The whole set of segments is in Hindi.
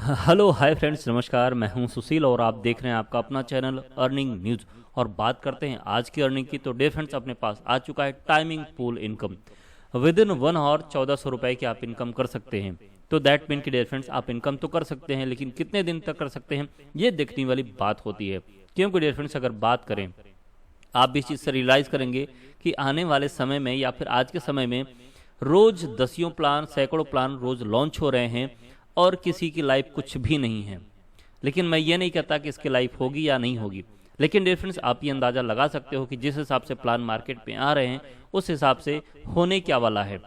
हेलो हाय फ्रेंड्स, नमस्कार। मैं हूं सुशील और आप देख रहे हैं आपका अपना चैनल अर्निंग न्यूज़। और बात करते हैं आज की अर्निंग की। तो डे फ्रेंड्स, अपने पास आ चुका है timing pool income. Within 1 hour 1400 रुपए की आप इनकम कर सकते हैं। तो दैट मीन कि डे फ्रेंड्स, आप इनकम तो कर सकते हैं, लेकिन कितने दिन तक कर सकते हैं ये देखने वाली बात होती है। क्योंकि डे फ्रेंड्स, अगर बात करें, आप भी इस चीज़ से रियलाइज़ करेंगे कि आने वाले समय में या फिर आज के समय में रोज दसियों प्लान, सैकड़ों प्लान रोज लॉन्च हो रहे हैं और किसी की लाइफ कुछ भी नहीं है। लेकिन मैं ये नहीं कहता कि इसकी लाइफ होगी या नहीं होगी, लेकिन डिफरेंस आप ये अंदाज़ा लगा सकते हो कि जिस हिसाब से प्लान मार्केट में आ रहे हैं उस हिसाब से होने क्या वाला है।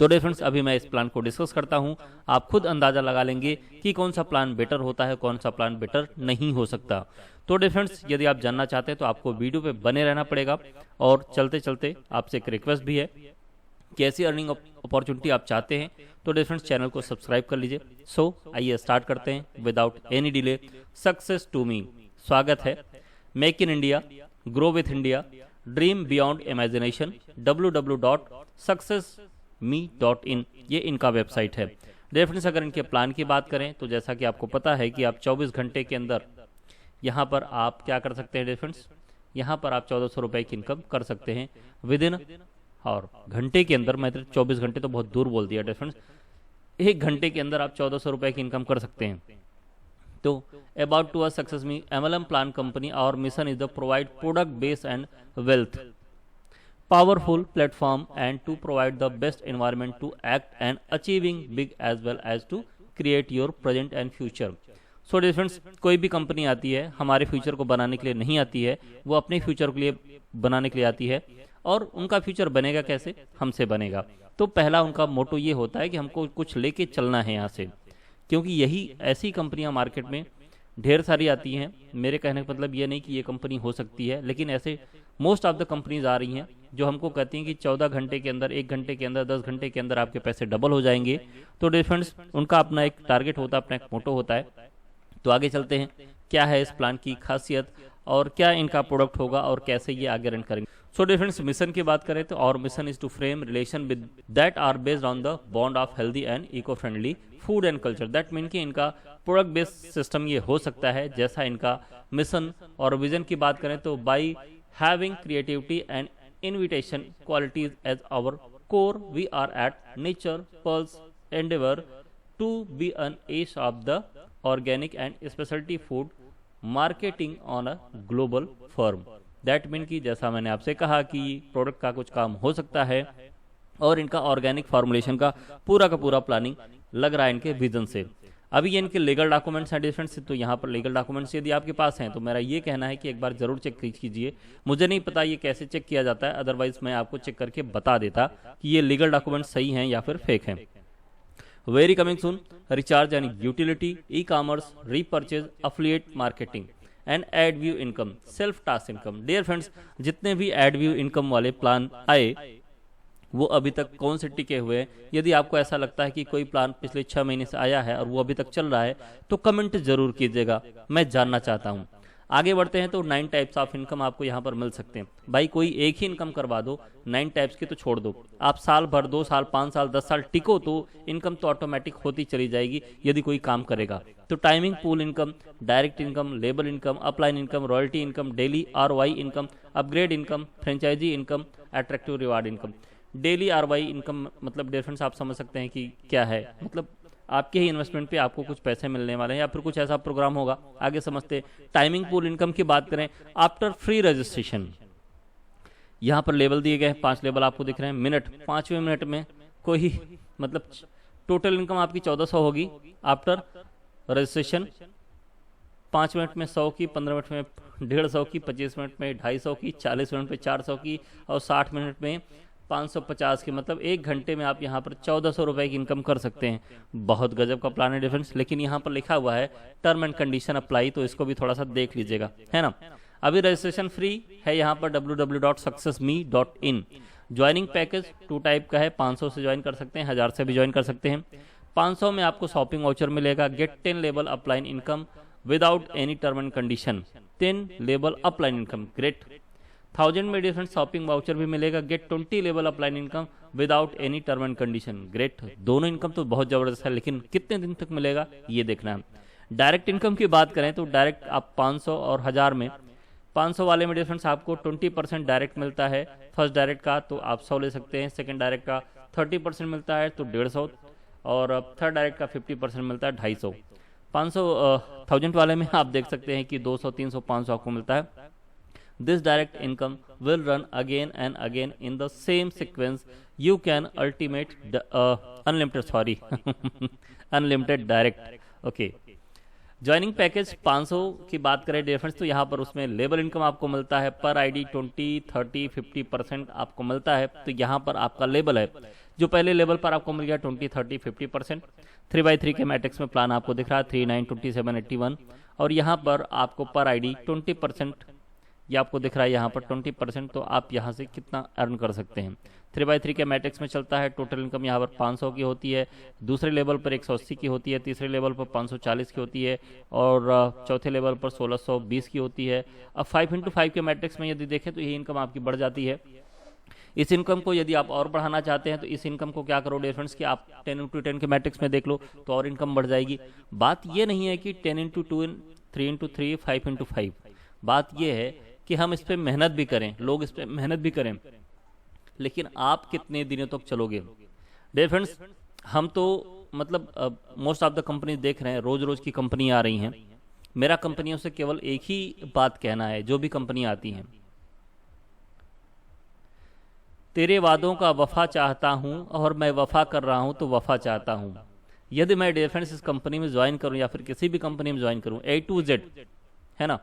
तो डिफरेंस, अभी मैं इस प्लान को डिस्कस करता हूं। आप खुद अंदाज़ा लगा लेंगे कि कौन सा प्लान बेटर होता है, कौन सा प्लान बेटर नहीं हो सकता। तो डिफरेंस, यदि आप जानना चाहते हैं तो आपको वीडियो पे बने रहना पड़ेगा। और चलते चलते आपसे एक रिक्वेस्ट भी है कि ऐसी अर्निंग अपॉर्चुनिटी आप चाहते हैं तो डिफरेंस चैनल को सब्सक्राइब कर लीजिए। सो आइए स्टार्ट करते हैं without any delay. Success to me, स्वागत है। Make in India, grow with India, dream beyond imagination, www.successme.in, ये इनका वेबसाइट है। डिफरेंस, अगर इनके प्लान की बात करें तो जैसा कि आपको पता है कि आप 24 घंटे के अंदर यहाँ पर आप क्या कर सकते हैं डिफरेंस, यहाँ पर आप 1400 रुपए की इनकम कर सकते हैं विद इन, और घंटे के अंदर, मैं 24 घंटे तो बहुत दूर बोल दिया डिफरेंस, 1 घंटे के अंदर आप 1400 रुपए की इनकम कर सकते हैं। तो about to a success me MLM plan company, our mission is the provide product base and wealth powerful platform and to provide the best environment to act and achieving big as well as to create your present and future। So difference, कोई भी कंपनी आती है हमारे फ्यूचर को बनाने के लिए नहीं आती है, वो अपने फ्यूचर के लिए बनाने के लिए आती है। और उनका फ्यूचर बनेगा कैसे? हमसे बनेगा। तो पहला उनका मोटो ये होता है कि हमको कुछ लेके चलना है यहाँ से, क्योंकि यही ऐसी कंपनियां मार्केट में ढेर सारी आती हैं। मेरे कहने का मतलब ये नहीं कि ये कंपनी हो सकती है, लेकिन ऐसे मोस्ट ऑफ द कंपनीज आ रही हैं जो हमको कहती हैं कि 14 घंटे के अंदर, 1 घंटे के अंदर, 10 घंटे के अंदर आपके पैसे डबल हो जाएंगे। तो डिफरेंस, उनका अपना एक टारगेट होता है, अपना एक मोटो होता है। तो आगे चलते हैं, क्या है इस प्लान की खासियत और क्या इनका प्रोडक्ट होगा और कैसे ये आगे रन करेंगे। सो डिफरेंस, मिशन की बात करें तो और mission is to frame relation with that are based on the bond of healthy and eco friendly food and culture. That mean कि इनका प्रोडक्ट बेस्ड सिस्टम ये हो सकता है जैसा इनका मिशन। और विजन की बात करें तो by having creativity and invitation qualities as our core, we are at nature pulse endeavor to be an ace of the organic and specialty food marketing on a global firm। that mean कि जैसा मैंने आपसे कहा कि प्रोडक्ट का कुछ काम हो सकता है और इनका ऑर्गेनिक फॉर्मुलेशन का पूरा प्लानिंग लग रहा है इनके विजन से। अभी ये इनके लीगल डॉक्यूमेंट्स हैं डिफरेंट से, तो यहाँ पर लीगल डॉक्यूमेंट्स यदि आपके पास हैं तो मेरा ये कहना है कि एक बार जरूर चेक कीजिए। मुझे नहीं पता ये कैसे चेक किया जाता है, अदरवाइज मैं आपको चेक करके बता देता कि ये लीगल डॉक्यूमेंट्स सही हैं या फिर फेक हैं। Very coming soon, recharge and utility, e commerce, repurchase, affiliate marketing and ad view income, self task income. Dear friends, जितने भी एड व्यू इनकम वाले प्लान आए वो अभी तक कौन से टिके हुए हैं। यदि आपको ऐसा लगता है कि कोई प्लान पिछले 6 महीने से आया है और वो अभी तक चल रहा है तो कमेंट जरूर कीजिएगा, मैं जानना चाहता हूँ। आगे बढ़ते हैं तो 9 टाइप्स ऑफ इनकम आपको यहाँ पर मिल सकते हैं। भाई कोई एक ही इनकम करवा दो, 9 टाइप्स की तो छोड़ दो। आप साल भर, 2 साल, 5 साल, 10 साल टिको तो इनकम तो ऑटोमेटिक होती चली जाएगी यदि कोई काम करेगा। तो timing pool income, direct income, labour income, upline income, royalty income, daily ROI income, upgrade income, franchisee income, attractive reward income. Daily ROI income मतलब डिफरेंस आप समझ सकते हैं कि क्या है। मतलब आपके ही इन्वेस्टमेंट पे आपको कुछ पैसे मिलने वाले हैं या फिर कुछ ऐसा प्रोग्राम होगा, आगे समझते हैं। टाइमिंग पूल इनकम की बात करें, आफ्टर फ्री रजिस्ट्रेशन, यहाँ पर लेवल दिए गए हैं, 5 लेवल आपको दिख रहे हैं। मिनट, 5वें मिनट में कोई मतलब टोटल इनकम आपकी 1400 होगी आफ्टर रजिस्ट्रेशन। 5 मिनट में 100 की, 15 मिनट में 150 की, 25 मिनट में 250 की, 40 मिनट में 400 की और 60 मिनट में 550 की। मतलब 1 घंटे में आप यहाँ पर 1400 रुपए की इनकम कर सकते हैं। बहुत गजब का प्लान है डिफरेंस। लेकिन यहाँ पर लिखा हुआ है टर्म एंड कंडीशन अप्लाई, तो इसको भी थोड़ा सा देख लीजिएगा, है ना। अभी रजिस्ट्रेशन फ्री है यहाँ पर www.successme.in। ज्वाइनिंग पैकेज 2 टाइप का है, 500 से ज्वाइन कर सकते हैं, 1000 से भी ज्वाइन कर सकते हैं। 500 में आपको शॉपिंग वाउचर मिलेगा, get 10 level upline income without any term and condition, 10 level upline income, great. 1000 में डिफरेंट शॉपिंग वाउचर भी मिलेगा। Get 20 level off line income without any term and condition. Great, दोनों इनकम तो बहुत जबरदस्त है, लेकिन कितने दिन तक मिलेगा ये देखना है। डायरेक्ट इनकम की बात करें तो डायरेक्ट आप 500 और 1000 में, 500 वाले में डिफरेंस आपको 20% डायरेक्ट मिलता है फर्स्ट डायरेक्ट का, तो आप 100 ले सकते हैं। सेकंड डायरेक्ट का 30% मिलता है तो 150, और थर्ड डायरेक्ट का 50% मिलता है 250। 1000 वाले में आप देख सकते हैं कि 200, 300, 500 आपको मिलता है। This direct income will run again and again in the same sequence. You can unlimited direct. Okay. Joining package 500 की बात करें डिफरेंस, तो यहाँ पर उसमें लेबर इनकम आपको मिलता है पर आईडी 20, 30, 50% आपको मिलता है। तो यहाँ पर आपका लेबल है जो पहले लेवल पर आपको मिल गया 20, 30, 50%। 3x3 के मैट्रिक्स में प्लान आपको दिख रहा है 39, 27, 81, और यहाँ पर आपको पर आईडी 20%, ये आपको दिख रहा है यहाँ पर 20%। तो आप यहाँ से कितना अर्न कर सकते हैं। 3x3 के मैट्रिक्स में चलता है। टोटल इनकम यहाँ पर 500 की होती है, दूसरे लेवल पर 180 की होती है, तीसरे लेवल पर 540 की होती है, और चौथे लेवल पर 1620 की होती है। अब 5x5 के मैट्रिक्स में यदि देखें तो ये इनकम आपकी बढ़ जाती है। इस इनकम को यदि आप और बढ़ाना चाहते हैं तो इस इनकम को क्या करो डिफरेंस कि आप 10x10 के मैट्रिक्स में देख लो तो और इनकम बढ़ जाएगी। बात ये नहीं है कि 10x2, 3x3, 5x5, बात ये है कि हम इस पर मेहनत भी करें, लोग इस पर मेहनत भी करें, लेकिन आप कितने दिनों तक चलोगे। डियर फ्रेंड्स, हम तो मतलब मोस्ट ऑफ द कंपनी देख रहे हैं, रोज रोज की कंपनी आ रही हैं। मेरा कंपनियों से केवल एक ही बात कहना है, जो भी कंपनी आती हैं, तेरे वादों का वफा चाहता हूं और मैं वफा कर रहा हूं तो वफा चाहता हूं। यदि मैं डियर फ्रेंड्स इस कंपनी में ज्वाइन करूं या फिर किसी भी कंपनी में ज्वाइन करूं, A to Z है ना,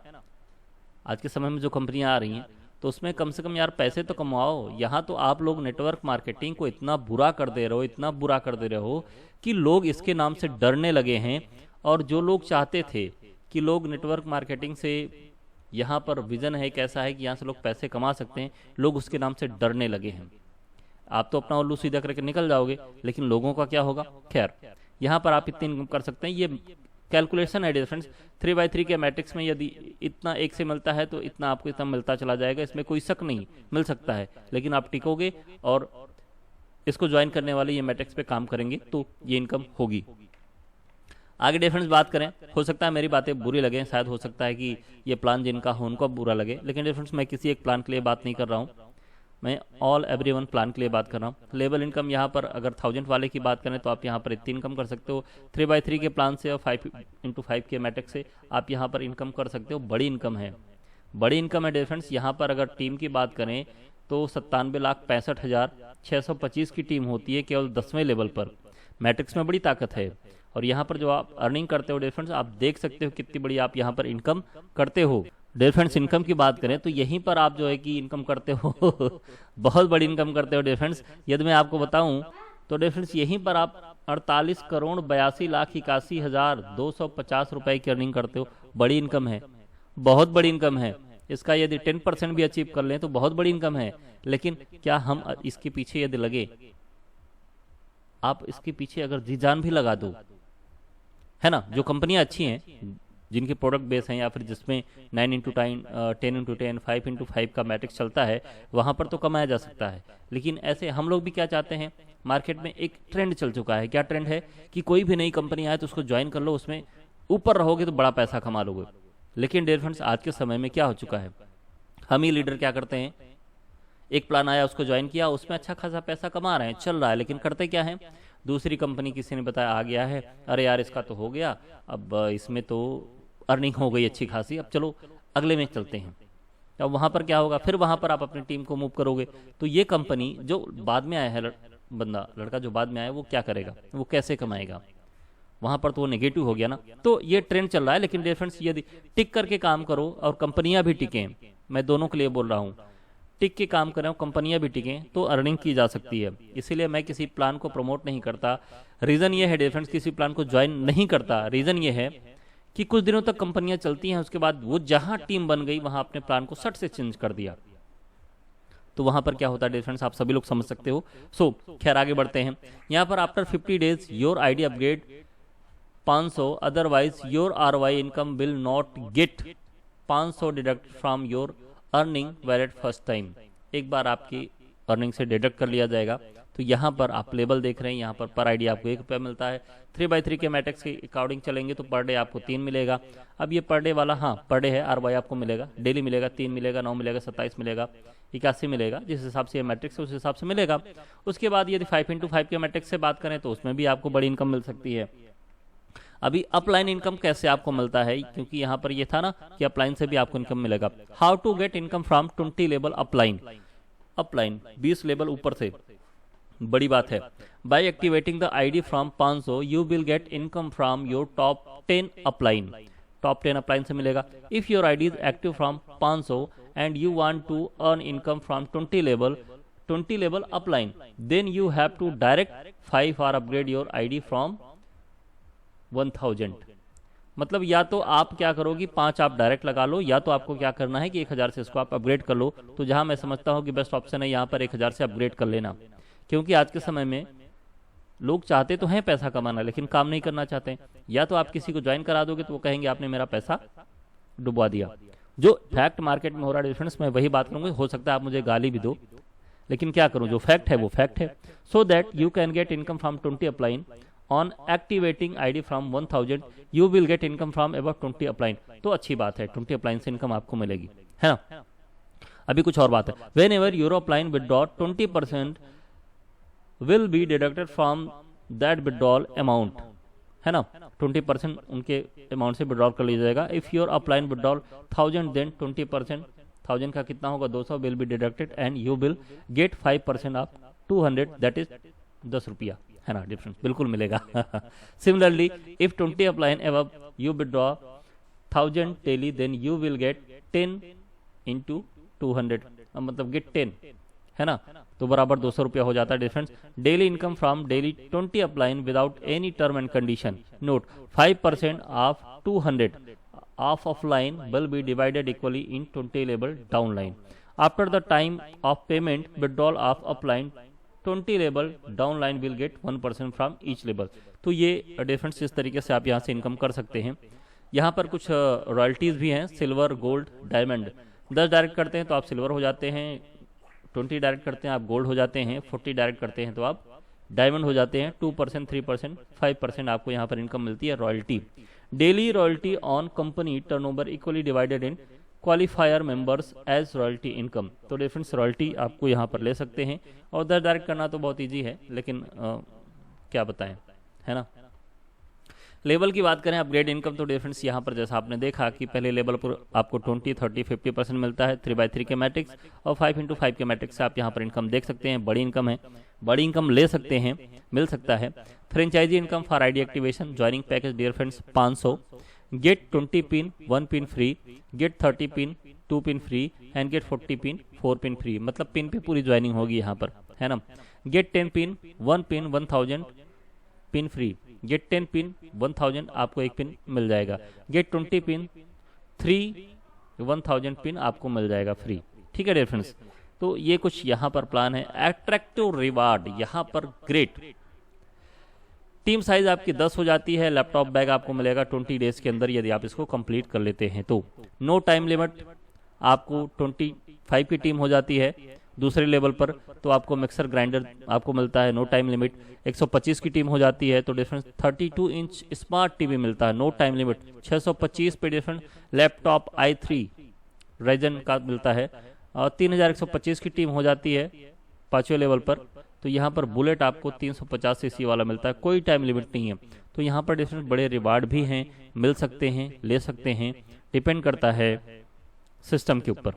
आज के समय में जो कंपनियां आ रही हैं तो उसमें कम से कम यार पैसे तो कमाओ। यहाँ तो आप लोग नेटवर्क मार्केटिंग को इतना बुरा कर दे रहे हो, इतना बुरा कर दे रहे हो कि लोग इसके नाम से डरने लगे हैं। और जो लोग चाहते थे कि लोग नेटवर्क मार्केटिंग से, यहाँ पर विजन है कैसा है कि यहाँ से लोग पैसे कमा सकते हैं, लोग उसके नाम से डरने लगे हैं। आप तो अपना उल्लू सीधा करके निकल जाओगे, लेकिन लोगों का क्या होगा। खैर, यहाँ पर आप इतनी इनकम कर सकते हैं, ये कैलकुलेशन है डिफरेंस। 3x3 के मैट्रिक्स में यदि इतना एक से मिलता है तो इतना आपको इतना मिलता चला जाएगा, इसमें कोई शक नहीं, मिल सकता है, लेकिन आप टिकोगे और इसको ज्वाइन करने वाले ये मैट्रिक्स पे काम करेंगे तो ये इनकम होगी। आगे डिफरेंस बात करें, हो सकता है मेरी बातें बुरी लगे, शायद हो सकता है कि ये प्लान जिनका हो उनको बुरा लगे, लेकिन डिफरेंस मैं किसी एक प्लान के लिए बात नहीं कर रहा हूँ, मैं ऑल एवरीवन प्लान के लिए बात कर रहा हूँ। लेवल इनकम यहाँ पर अगर 1000 वाले की बात करें तो आप यहाँ पर इतनी इनकम कर सकते हो। 3x3 के प्लान से और 5x5 के मैट्रिक्स से आप यहाँ पर इनकम कर सकते हो। बड़ी इनकम है, बड़ी इनकम है डिफरेंस। यहाँ पर अगर टीम की बात करें तो 97,65,625 की टीम होती है केवल 10वें लेवल पर। मैट्रिक्स में बड़ी ताकत है, और यहाँ पर जो आप अर्निंग करते हो डिफरेंस, आप देख सकते हो कितनी बड़ी आप यहाँ पर इनकम करते हो। डिफरेंस इनकम की बात करें तो यहीं पर आप जो है कि इनकम करते हो बहुत बड़ी इनकम करते हो डिफरेंस। यदि मैं आपको बताऊं तो डिफरेंस यहीं पर आप 48,82,81,250 रुपए की अर्निंग करते हो। बड़ी इनकम है, बहुत बड़ी इनकम है। इसका यदि 10% भी अचीव कर लें तो बहुत बड़ी इनकम है। लेकिन क्या हम इसके पीछे यदि लगे, आप इसके पीछे अगर जी जान भी लगा दो, है ना, जो कंपनियां अच्छी हैं, जिनके प्रोडक्ट बेस हैं, या फिर जिसमें 9x10, 10x10, 5x5 का मैट्रिक्स चलता है, वहां पर तो कमाया जा सकता है। लेकिन ऐसे हम लोग भी क्या चाहते हैं, मार्केट में एक ट्रेंड चल चुका है। क्या ट्रेंड है कि कोई भी नई कंपनी आए तो उसको ज्वाइन कर लो, उसमें ऊपर रहोगे तो बड़ा पैसा कमा लोगे। लेकिन डियर फ्रेंड्स, आज के समय में क्या हो चुका है, हम ही लीडर क्या करते हैं, एक प्लान आया उसको ज्वाइन किया, उसमें अच्छा खासा पैसा कमा रहे हैं, चल रहा है, लेकिन करते क्या है, दूसरी कंपनी किसी ने बताया आ गया है, अरे यार इसका तो हो गया, अब इसमें तो अर्निंग हो गई अच्छी खासी, अब चलो अगले में चलते हैं। अब वहां पर क्या होगा, फिर वहां पर आप अपनी टीम को मूव करोगे। तो ये कंपनी जो बाद में आया है, लड़का जो बाद में आया, वो क्या करेगा, वो कैसे कमाएगा, वहां पर तो वो नेगेटिव हो गया ना। तो ये ट्रेंड चल रहा है। लेकिन डिफरेंस यदि टिक करके काम करो और कंपनियां भी टिकें, मैं दोनों के लिए बोल रहा हूं, टिक के काम करें और कंपनियां भी टिकें तो अर्निंग की जा सकती है। इसीलिए मैं किसी प्लान को प्रमोट नहीं करता। रीजन ये है डिफरेंस, किसी प्लान को ज्वाइन नहीं करता, रीजन ये है कि कुछ दिनों तक कंपनियां चलती हैं, उसके बाद वो जहां टीम बन गई वहां अपने प्लान को सट से चेंज कर दिया, तो वहां पर क्या होता है डिफरेंस आप सभी लोग समझ सकते हो। सो खैर आगे बढ़ते हैं। यहाँ पर after 50 days your ID upgrade 500, otherwise your ROI income will not gate 500 deduct from your earning valid first time, एक बार आपकी अर्निंग से डिडक्ट कर लिया जाएगा। तो यहाँ पर आप लेबल देख रहे हैं, यहाँ पर आईडी आपको 1 रुपया मिलता है। 3x3 के मैट्रिक्स के अकॉर्डिंग चलेंगे तो पर डे आपको 3 मिलेगा। अब ये पर डे वाला, हाँ पर डे है, RY आपको मिलेगा, डेली मिलेगा, 3 मिलेगा, 9 मिलेगा, 27 मिलेगा, 81 मिलेगा, जिस हिसाब से ये मैट्रिक्स है उस हिसाब से मिलेगा। उसके बाद यदि 5x5 के मैट्रिक्स से बात करें तो उसमें भी आपको बड़ी इनकम मिल सकती है। अभी अपलाइन इनकम कैसे आपको मिलता है, क्योंकि यहाँ पर ये था ना कि अपलाइन से भी आपको इनकम मिलेगा। How to get income from 20 level upline, upline 20 level ऊपर से, बड़ी बात है। By activating the ID from 500 you will get income from your top 10 upline, top 10 upline से मिलेगा। If your ID is active from 500 and you want to earn income from 20 level upline, then you have to direct 5 और अपग्रेड योर आईडी फ्रॉम 1000। मतलब या तो आप क्या करोगे, 5 आप डायरेक्ट लगा लो, या तो आपको क्या करना है कि 1000 से इसको आप अपग्रेड कर लो। तो जहां मैं समझता हूं कि बेस्ट ऑप्शन है यहाँ पर 1000 से अपग्रेड कर लेना, क्योंकि आज के समय में लोग चाहते तो हैं पैसा कमाना, लेकिन काम नहीं करना चाहते हैं। या तो आप किसी को ज्वाइन करा दोगे तो वो कहेंगे आपने मेरा पैसा डुबा दिया। जो फैक्ट मार्केट में हो रहा है डिफरेंस, मैं वही बात करूंगा। हो सकता है आप मुझे गाली भी दो, लेकिन क्या करूं, जो फैक्ट है वो फैक्ट है। So that you can get income from 20 upline on activating ID from 1000 you will get income from about 20 upline. तो अच्छी बात है, 20 अपलाइन से इनकम आपको मिलेगी, है ना। अभी कुछ और बात है। Whenever your upline withdraw 20% will be deducted from that withdrawal amount, है ना। 20% उनके अमाउंट से विड्रॉल कर लिया जाएगा। If your upline withdrawal 1000 then 20%, 1000 का कितना होगा, 200 will be deducted and you will get 5% of 200 that is 10 रुपया, है ना। डिफरेंस बिल्कुल मिलेगा। Similarly if 20 upline above you withdraw 1000 daily then you will get 10 into 200, मतलब गेट 10, है ना। तो बराबर 200 रुपया हो जाता है difference. Daily income from daily 20 upline without any term and condition. Note 5% of 200 of offline will be divided equally in 20 level downline. After the time of payment withdrawal of upline 20 level downline will get 1% from each level. तो ये डिफरेंस इस तरीके से आप यहाँ से इनकम कर सकते हैं। यहाँ पर कुछ रॉयल्टीज भी हैं, सिल्वर, गोल्ड, डायमंड। 10 डायरेक्ट करते हैं तो आप सिल्वर हो जाते हैं, 20 डायरेक्ट करते हैं आप गोल्ड हो जाते हैं, 40 डायरेक्ट करते हैं तो आप डायमंड हो जाते हैं। 2%, 3%, 5% आपको यहाँ पर इनकम मिलती है royalty. Daily royalty on company turnover equally divided in qualifier members as royalty income. तो डिफरेंस रॉयल्टी आपको यहाँ पर ले सकते हैं। और 10 डायरेक्ट करना तो बहुत ईजी है, लेकिन क्या बताएं, है ना। लेवल की बात करें अपग्रेड इनकम, तो डिफरेंस यहाँ पर जैसा आपने देखा कि पहले लेवल पर आपको 20, 30, 50% मिलता है 3x3 के मैट्रिक्स, और 5x5 के मैट्रिक्स से आप यहाँ पर इनकम देख सकते हैं। बड़ी इनकम है, बड़ी इनकम ले सकते हैं, मिल सकता है। Franchisee income for ID activation, joining package dear friends 500, get 20 pin 1 pin free, get 30 pin 2 pin free and get 40 pin 4 pin free. मतलब पिन पे पूरी ज्वाइनिंग होगी यहाँ पर, है ना। Get 10 pin 1 pin 1000 pin free, get 10 pin 1000 आपको 1 पिन मिल जाएगा। गेट 20 पिन 1000 पिन आपको मिल जाएगा फ्री, ठीक है डियर फ्रेंड्स। तो ये कुछ यहाँ पर प्लान है। अट्रैक्टिव रिवार्ड यहाँ पर ग्रेट। टीम साइज आपकी 10 हो जाती है। लैपटॉप बैग आपको मिलेगा 20 डेज के अंदर यदि आप इसको कंप्लीट कर लेते हैं तो। नो टाइम लिमिट, आपको 25 की टीम हो जाती है। दूसरे लेवल पर तो आपको मिक्सर ग्राइंडर आपको मिलता है, नो टाइम लिमिट। 125 की टीम हो जाती है तो डिफरेंस 32 इंच स्मार्ट टीवी मिलता है, नो टाइम लिमिट। 625 पे डिफरेंस लैपटॉप i3 रेजन का मिलता है। और 3125 की टीम हो जाती है 5वें लेवल पर, तो यहाँ पर बुलेट आपको 350 सीसी वाला मिलता है, कोई टाइम लिमिट नहीं है। तो यहाँ पर डिफरेंस बड़े रिवार्ड भी हैं, मिल सकते हैं, ले सकते हैं, डिपेंड करता है सिस्टम के ऊपर।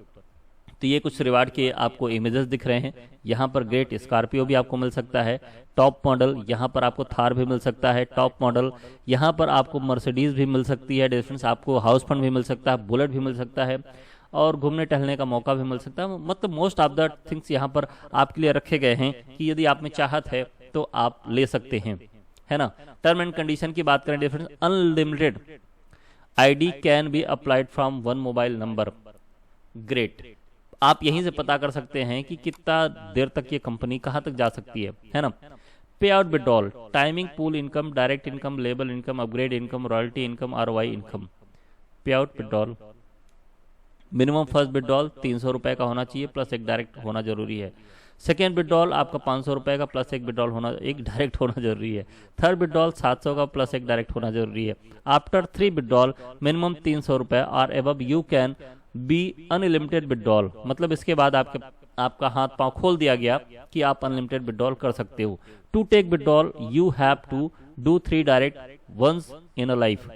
तो ये कुछ रिवार्ड के आपको इमेजेस दिख रहे हैं। यहाँ पर ग्रेट स्कॉर्पियो भी आपको मिल सकता है, टॉप मॉडल। यहाँ पर आपको थार भी मिल सकता है टॉप मॉडल। यहाँ पर आपको मर्सिडीज भी मिल सकती है डिफरेंस, आपको हाउस फंड भी मिल सकता है, बुलेट भी मिल सकता है, और घूमने टहलने का मौका भी मिल सकता है। मतलब मोस्ट ऑफ द थिंग्स यहाँ पर आपके लिए रखे गए हैं कि यदि आप में चाहत है तो आप ले सकते हैं, है ना। टर्म एंड कंडीशन की बात करें difference, unlimited ID can be applied from 1 mobile number. Great, आप यहीं से पता कर सकते हैं कि कितना देर तक ये कंपनी कहां तक जा सकती है ना। Pay out withdrawal, timing, pool income, direct income, लेबल income, upgrade income, royalty income, ROI income. Pay out withdrawal minimum first withdrawal 300 रुपये का होना चाहिए प्लस एक डायरेक्ट होना जरूरी है। सेकेंड विड्रॉल आपका 500 रुपये का प्लस एक विड्रॉल होना, एक डायरेक्ट होना जरूरी है। थर्ड विड्रॉल 700 का प्लस एक डायरेक्ट होना जरूरी है। आफ्टर 3 विड्रॉल मिनिमम 300 रुपये और above you can be unlimited withdrawal, मतलब इसके बाद आपका हाथ पांव खोल दिया गया कि आप अनलिमिटेड विड्रॉल कर सकते हो। To take withdrawal you have to do 3 direct once in a life,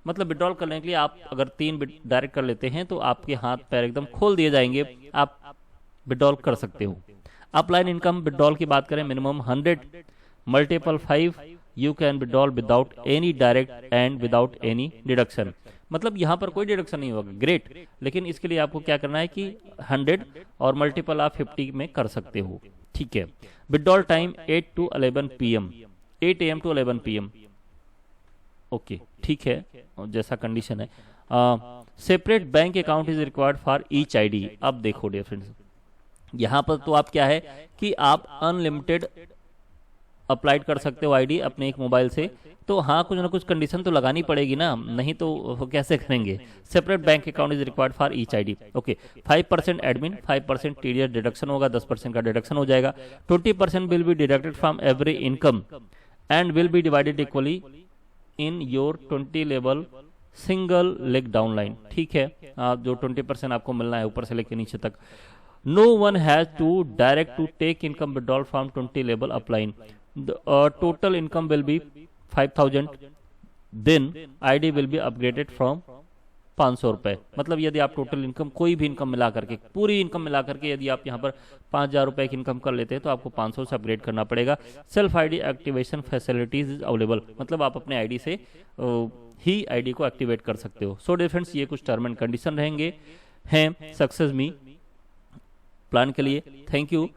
मतलब विड्रॉल करने के लिए आप अगर 3 डायरेक्ट कर लेते हैं तो आपके हाथ पैर एकदम खोल दिए जाएंगे, आप विड्रॉल कर सकते हो। अपलाइन इनकम विड्रॉल की बात करें, minimum 100 multiple 5 you can withdrawal without any direct and without any deduction, मतलब यहाँ पर कोई डिडक्शन नहीं होगा, ग्रेट। लेकिन इसके लिए आपको क्या करना है कि 100 और मल्टीपल आप 50 में कर सकते हो, ठीक है। Withdrawal time 8 to 11 PM, 8 AM to 11 PM, okay ठीक है, जैसा कंडीशन है। Separate bank account is required for each ID. अब देखो डियर फ्रेंड्स, यहाँ पर तो आप क्या है कि आप अनलिमिटेड अप्लाइड कर सकते हो आईडी अपने एक मोबाइल से, तो हाँ कुछ ना कुछ कंडीशन तो लगानी पड़ेगी ना, नहीं तो वो कैसे करेंगे। Separate bank account is required for each ID, okay. 5% admin, 5% TDS deduction होगा, 10% का डिडक्शन हो जाएगा। 20% will be deducted from every income and will be divided equally in your 20 level single leg down line, ठीक है। जो 20% आपको मिलना है ऊपर से लेकर नीचे तक। No one has to direct to take income withdrawal from 20 level upline. Total income will be 5000, then ID will be upgraded from 500 रुपए, मतलब यदि आप टोटल इनकम कोई भी इनकम मिला करके, पूरी इनकम मिला करके यदि आप यहाँ पर 5000 रुपए की इनकम कर लेते हैं तो आपको 500 से अपग्रेड करना पड़ेगा। Self ID activation facilities is available, मतलब आप अपने आईडी से ही आईडी को एक्टिवेट कर सकते हो। सो डियर फ्रेंड्स, ये कुछ टर्म एंड कंडीशन रहेंगे हैं सक्सेस मी प्लान के लिए। Thank you.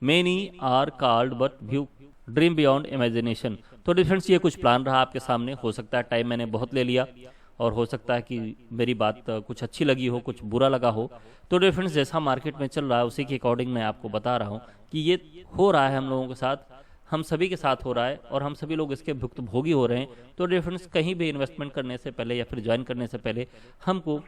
Many are called but few dream beyond imagination. तो डियर फ्रेंड्स, ये कुछ प्लान रहा आपके सामने। हो सकता है टाइम मैंने बहुत ले लिया और हो सकता है कि मेरी बात कुछ अच्छी लगी हो, कुछ बुरा लगा हो। तो डियर फ्रेंड्स, जैसा मार्केट में चल रहा है उसी के अकॉर्डिंग मैं आपको बता रहा हूँ कि ये हो रहा है हम लोगों के साथ, हम सभी के साथ हो रहा है और हम सभी लोग इसके भुक्तभोगी हो रहे हैं। तो डियर फ्रेंड्स, कहीं भी इन्वेस्टमेंट करने से पहले या फिर ज्वाइन करने से पहले हमको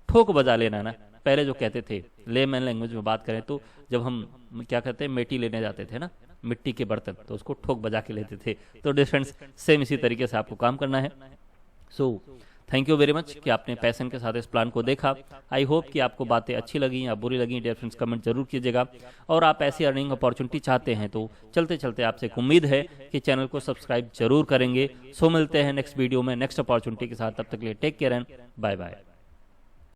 ठोक बजा लेना ना। पहले जो कहते थे लेमैन लैंग्वेज में बात करें तो जब हम क्या कहते हैं मिट्टी लेने जाते थे ना, मिट्टी के बर्तन, तो उसको ठोक बजा के लेते थे। तो डियर फ्रेंड्स, सेम इसी तरीके से आपको काम करना है। So thank you very much कि आपने पैशन के साथ इस प्लान को देखा। आई होप कि आपको बातें अच्छी लगी या बुरी लगी। डियर फ्रेंड्स, कमेंट जरूर कीजिएगा। और आप ऐसी अर्निंग अपॉर्चुनिटी चाहते हैं तो चलते चलते आपसे एक उम्मीद है कि चैनल को सब्सक्राइब जरूर करेंगे। सो मिलते हैं नेक्स्ट वीडियो में नेक्स्ट अपॉर्चुनिटी के साथ। तब तक के लिए take care and bye bye.